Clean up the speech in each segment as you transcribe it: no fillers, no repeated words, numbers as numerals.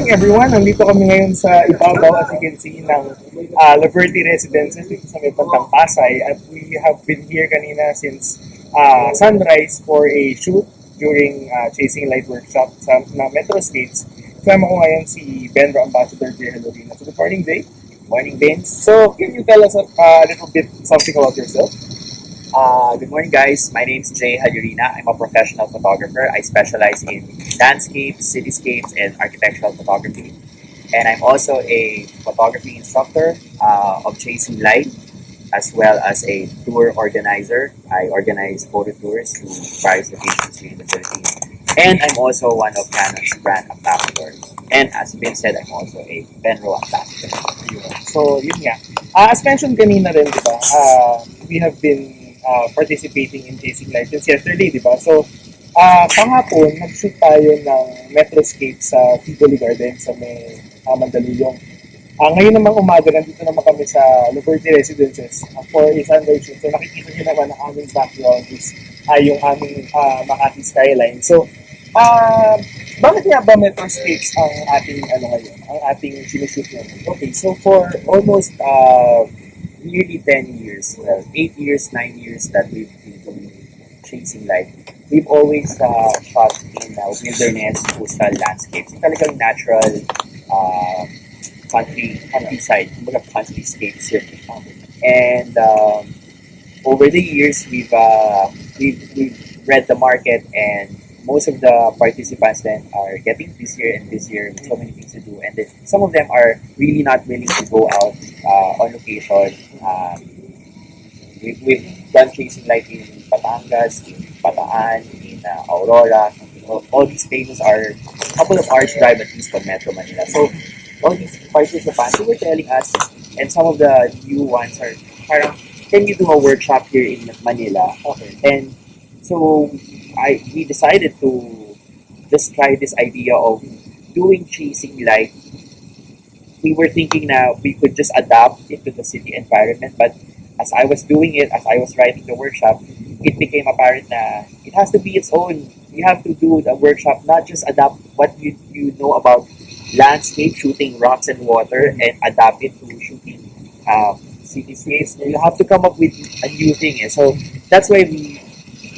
morning everyone. Nandito kami ngayon sa ibabaw as you can see ng Laverde Residences dito sa may Bandang Pasay at we have been here kanina since sunrise for a shoot during Chasing Light workshop sa Metroscapes. Kasama ko ngayon si Benro Ambassador Jay Jallorina. So good morning, Jay. Morning, Vince. So can you tell us a little bit something about yourself? Good morning, guys. My name is Jay Jallorina. I'm a professional photographer. I specialize in landscapes, cityscapes, and architectural photography. And I'm also a photography instructor of Chasing Light, as well as a tour organizer. I organize photo tours to various locations here in the Philippines. And I'm also one of Canon's brand ambassadors. And as Vince said, I'm also a Benro Ambassador. So yun nga. As mentioned kanina rin, di ba? We have been participating in Chasing Light since yesterday, di ba? So, kahapon, nag-shoot tayo ng Metroscape sa Tivoli Garden sa may Mandaluyong. Ngayon namang umaga, nandito naman kami sa Laverde Residences for a sunrise shoot. So, nakikita nyo naman ang aming background is yung aming Makati skyline. So, bakit nga ba Metroscapes ang ating ngayon, ang ating sinushoot ngayon? Okay, so for almost nearly 10 years, 8 years, 9 years that we've been doing Chasing Light, we've always shot in wilderness, coastal landscapes, yung talagang natural countryside, kumbaga countryscapes yun. And over the years, we've read the market, and most of the participants then are getting busier and busier with so many things to do, and then some of them are really not willing to go out on location. We've done Chasing Light in Batangas, in Bataan, in Aurora. All these places are a couple of hours drive at least from Metro Manila. So all these participants who were telling us, and some of the new ones are parang, can you do a workshop here in Manila? Okay. And so we decided to just try this idea of doing Chasing Light. We were thinking now we could just adapt into the city environment, but as I was doing it, as I was writing the workshop, it became apparent that it has to be its own. You have to do the workshop, not just adapt what you know about landscape, shooting rocks and water, and adapt it to shooting cityscapes. You have to come up with a new thing. So that's why we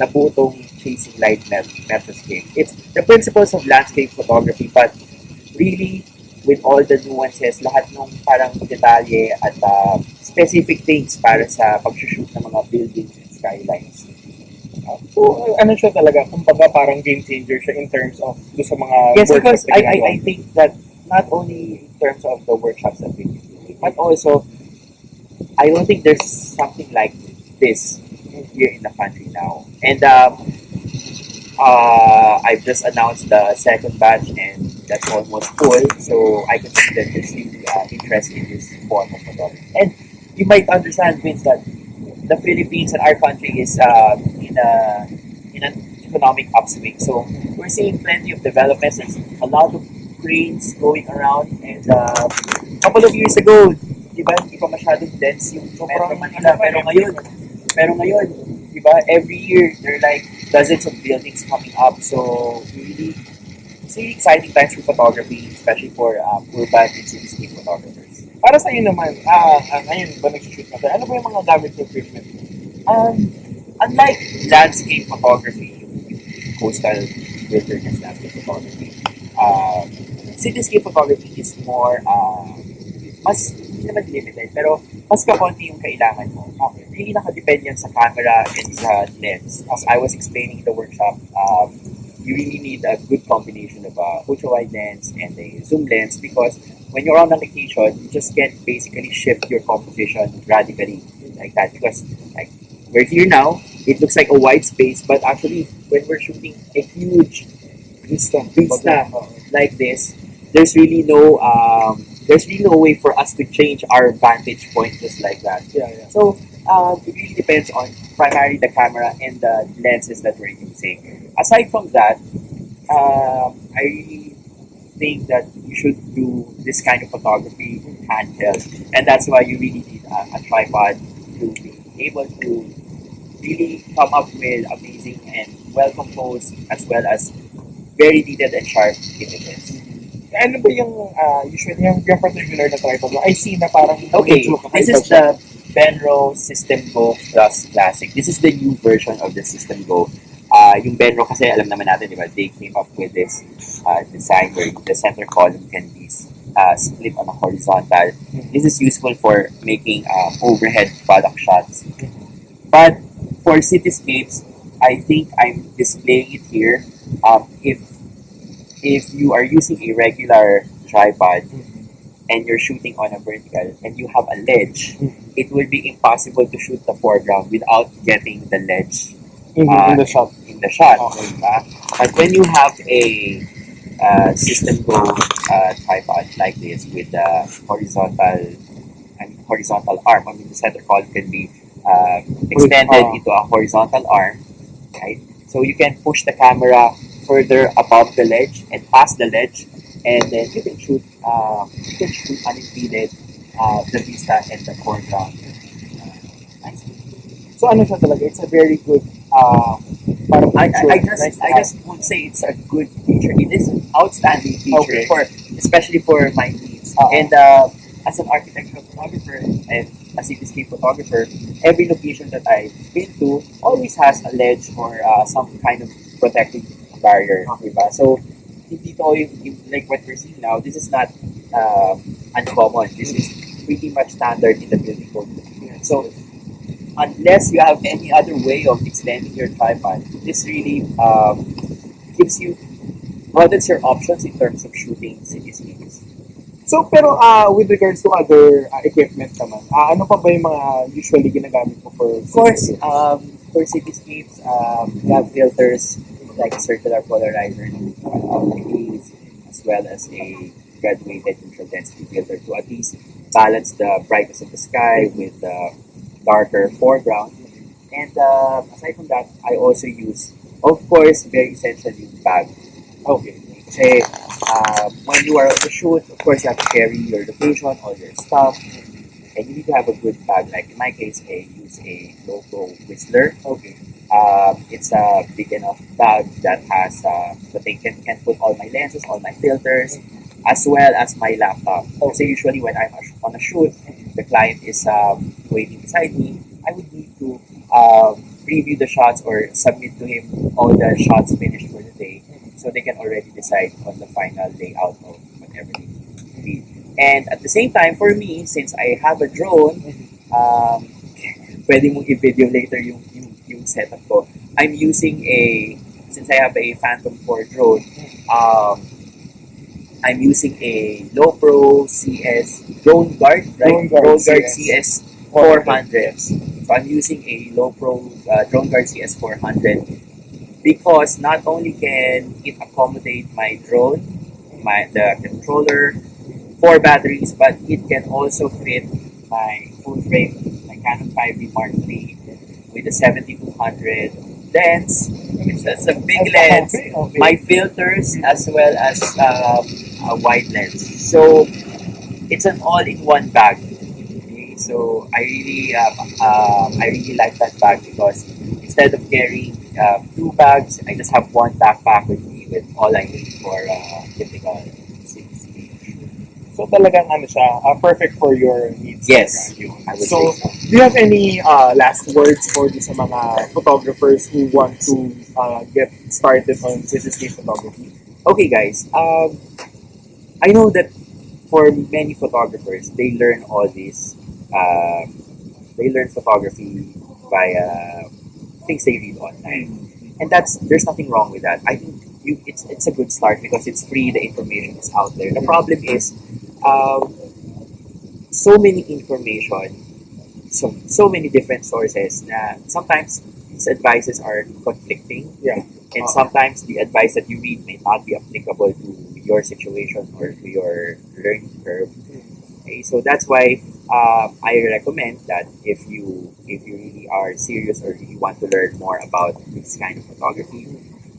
nabuo tong Chasing Light Metroscape. It's the principles of landscape photography, but really with all the nuances, lahat ng parang detalye at specific things para sa pag-shoot ng mga buildings and skylines. So, ano siya talaga, kumbaga parang game changer siya in terms of do sa mga yes, because workshops na I think that not only in terms of the workshops that we do, but also I don't think there's something like this here in the country now. And I've just announced the second batch, and that's almost full. So I can see that there's really interest in this form of photography. And you might understand, Vince, that the Philippines and our country is in an economic upswing. So we're seeing plenty of developments. There's a lot of cranes going around, and a couple of years ago, di ba, hindi pa masyadong dense yung Metro Manila. Pero ngayon, di ba, every year there are like dozens of buildings coming up. So really, it's really exciting times for photography, especially for urban and cityscape photographers. Para sa iyo naman, ngayon ba nag-shoot na tayo? Ano ba yung mga gamit ng equipment? Unlike landscape photography, coastal wilderness landscape photography, cityscape photography is more, mas, hindi naman limited, pero mas kakonti yung kailangan mo. Really nakadepend yan sa camera and sa lens. As I was explaining in the workshop, you really need a good combination of a ultra-wide lens and a zoom lens, because when you're on a location, you just can't basically shift your composition radically like that, because like we're here now, it looks like a wide space, but actually when we're shooting a huge vista like this, there's really no way for us to change our vantage point just like that. So it really depends on primarily the camera and the lenses that we're using. Aside from that, I really think that you should do this kind of photography handheld, and that's why you really need a tripod to be able to really come up with amazing and well composed as well as very detailed and sharp images. ano ba yung usually yung particular na tripod mo? I see na parang Okay, medyo this kakaiba is siya. the Benro System Go Plus Classic. This is the new version of the System Go. Yung Benro kasi alam naman natin, di ba? They came up with this design where the center column can be split on a horizontal. This is useful for making overhead product shots. But for cityscapes, I think I'm displaying it here. If you are using a regular tripod and you're shooting on a vertical and you have a ledge, it will be impossible to shoot the foreground without getting the ledge In the shot. in the shot. Okay. Diba? But when you have a system go tripod like this with the horizontal arm, I mean the center column can be extended into a horizontal arm, right? So you can push the camera further above the ledge and past the ledge, and then you can shoot unimpeded the vista and the foreground. Nice. So ano siya talaga? It's a very good parang I feature. I just would say it's a good feature. It is an outstanding feature Okay. for especially for my needs. Uh-huh. And as an architectural photographer and a cityscape photographer, every location that I've been to always has a ledge or some kind of protective barrier. Diba? So hindi to like what we're seeing now. This is not uncommon. This is pretty much standard in the building code. So unless you have any other way of extending your tripod, this really gives you broadens your options in terms of shooting cityscapes. So, pero with regards to other equipment naman, ano pa ba yung mga usually ginagamit mo for Of course, cityscapes? for cityscapes, we have filters like circular polarizer LEDs, as well as a graduated neutral density filter to at least balance the brightness of the sky with the darker foreground. And aside from that, I also use, of course, very essential yung bag. Okay. Kasi when you are on the shoot, of course, you have to carry your location, all your stuff, and you need to have a good bag. Like in my case, I use a logo Whistler. Okay. It's a big enough bag that has that they can put all my lenses, all my filters, as well as my laptop. So usually when I'm on a shoot, the client is waiting beside me. I would need to preview the shots or submit to him all the shots finished for the day, so they can already decide on the final layout of whatever they need. And at the same time, for me, since I have a drone, pwede mong i-video later yung setup ko. I'm using since I have a Phantom 4 drone, I'm using a LowPro CS Drone Guard, right? Drone Guard CS 400. So I'm using a LowPro Drone Guard CS 400 because not only can it accommodate my drone, the controller, 4 batteries, but it can also fit my full frame, my Canon 5D Mark III with a 7200 lens, which is a big lens, my filters, as well as a wide lens. So it's an all-in-one bag. Okay? So I really like that bag because instead of carrying 2 bags, I just have 1 backpack with me with all I need for typical 6 So talagang ano siya, perfect for your needs. Yes, Talaga. I would So, say so. do you have any last words for sa mga photographers who want to get started on cityscape photography? Okay, guys. I know that for many photographers, they learn all this. They learn photography via things they read online, and there's nothing wrong with that. I think it's a good start because it's free. The information is out there. The problem is, so many information, so many different sources. Na sometimes these advices are conflicting. Yeah. And sometimes the advice that you read may not be applicable to your situation or to your learning curve. Okay, so that's why I recommend that if you really are serious or you want to learn more about this kind of photography,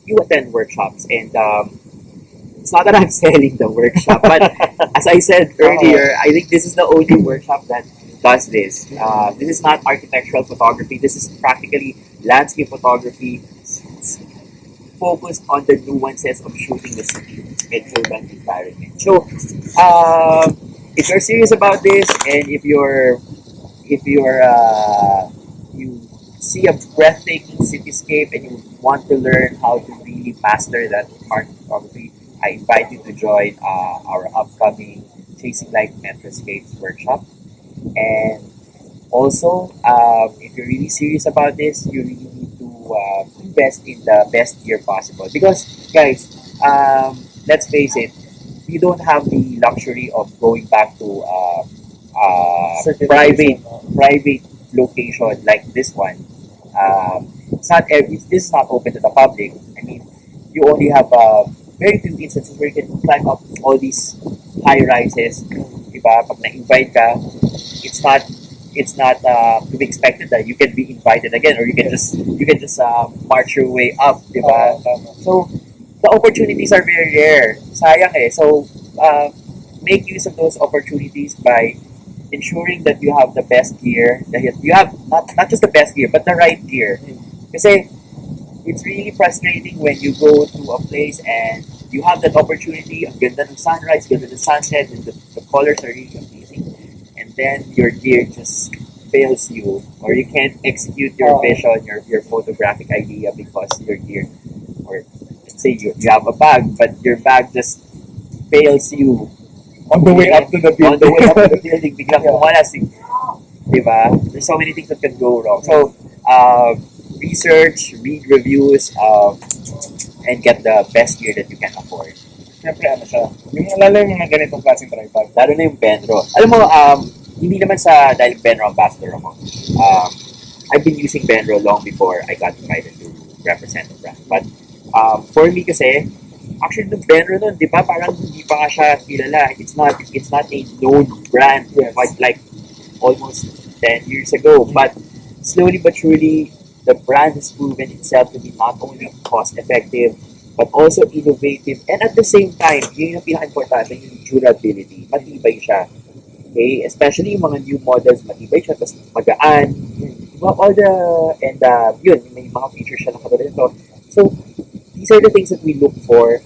you attend workshops. And it's not that I'm selling the workshop, but as I said earlier, I think this is the only workshop that does this. This is not architectural photography. This is practically landscape photography focused on the nuances of shooting the city in urban environment. So, if you're serious about this, and you see a breathtaking cityscape and you want to learn how to really master that art of photography, I invite you to join our upcoming Chasing Light Metroscapes workshop. And also, if you're really serious about this, you really need to invest in the best gear possible. Because, guys, let's face it, we don't have the luxury of going back to private location like this one. This is not open to the public. I mean, you only have very few instances where you can climb up all these high rises. Diba? Pag na-invite ka, it's not to be expected that you can be invited again, or you can just march your way up, diba? So the opportunities are very rare. Sayang eh. So make use of those opportunities by ensuring that you have the best gear, that you have not just the best gear, but the right gear. Kasi it's really frustrating when you go to a place and you have that opportunity, ang ganda ng sunrise, ganda ng sunset, and the colors are really amazing, and then your gear just fails you, or you can't execute your vision, your photographic idea because your gear, or let's say you have a bag, but your bag just fails you On the way up to the building, biglang pumalas. Diba? There's so many things that can go wrong. So, research, read reviews, and get the best gear that you can afford. Siyempre, lalo yung mga ganitong klaseng tripod. Lalo na yung Benro. Alam mo, hindi naman dahil Benro Ambassador ako. I've been using Benro long before I got invited to represent the brand. But for me kasi, actually, the Benro nun, di ba, parang hindi pa nga siya kilala. It's not a known brand, yes, like almost 10 years ago. But slowly but surely, the brand has proven itself to be not only cost-effective, but also innovative. And at the same time, yun yung pinaka-importante, yung durability. Matibay siya. Okay? Especially yung mga new models, matibay siya, tapos magaan. Yun, may mga features siya na katulad nito. So, these are the things that we look for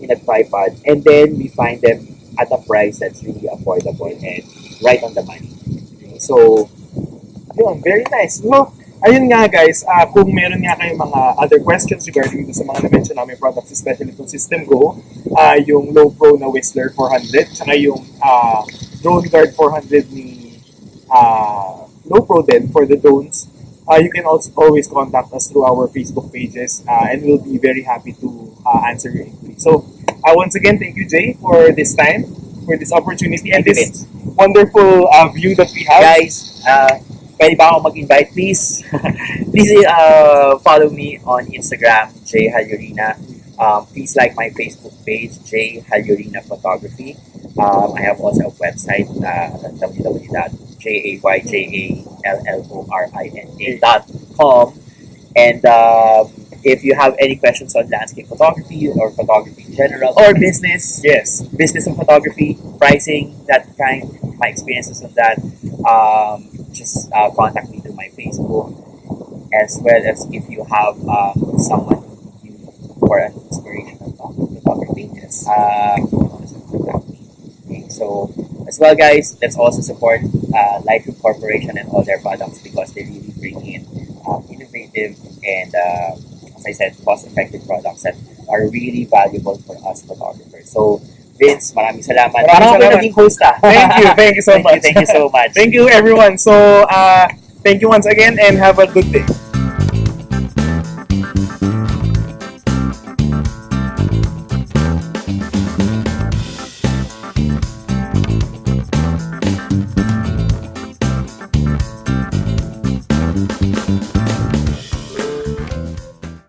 in a tripod, and then we find them at a price that's really affordable and right on the money. So, yun, very nice. No, ayun nga guys, kung meron nga kayong mga other questions regarding sa mga na-mention namin products, especially itong System Go, yung Low Pro na Whistler 400, saka yung Drone Guard 400 ni Low Pro din for the drones, you can also always contact us through our Facebook pages, and we'll be very happy to answer your inquiry. So, once again, thank you, Jay, for this time, for this opportunity, and this wonderful view that we have. Guys, pwede ba ako mag-invite, please? Please follow me on Instagram, Jay Jallorina. Please like my Facebook page, Jay Jallorina Photography. I have also a website, www.jayjallorina.com. And if you have any questions on landscape photography or photography in general, or business, yes, business and photography, pricing, that kind, my experiences on that, just contact me through my Facebook, as well as if you have someone you for an inspirational photography, yes, you can also contact me. Okay, so as well, guys, let's also support Lightroom Corporation and all their products, because they really bring in innovative and, as I said, cost-effective products that are really valuable for us photographers. So, Vince, maraming salamat. Maraming salamat. Naging host ah. Thank you so much. Thank you so much. Thank you, everyone. So, thank you once again, and have a good day.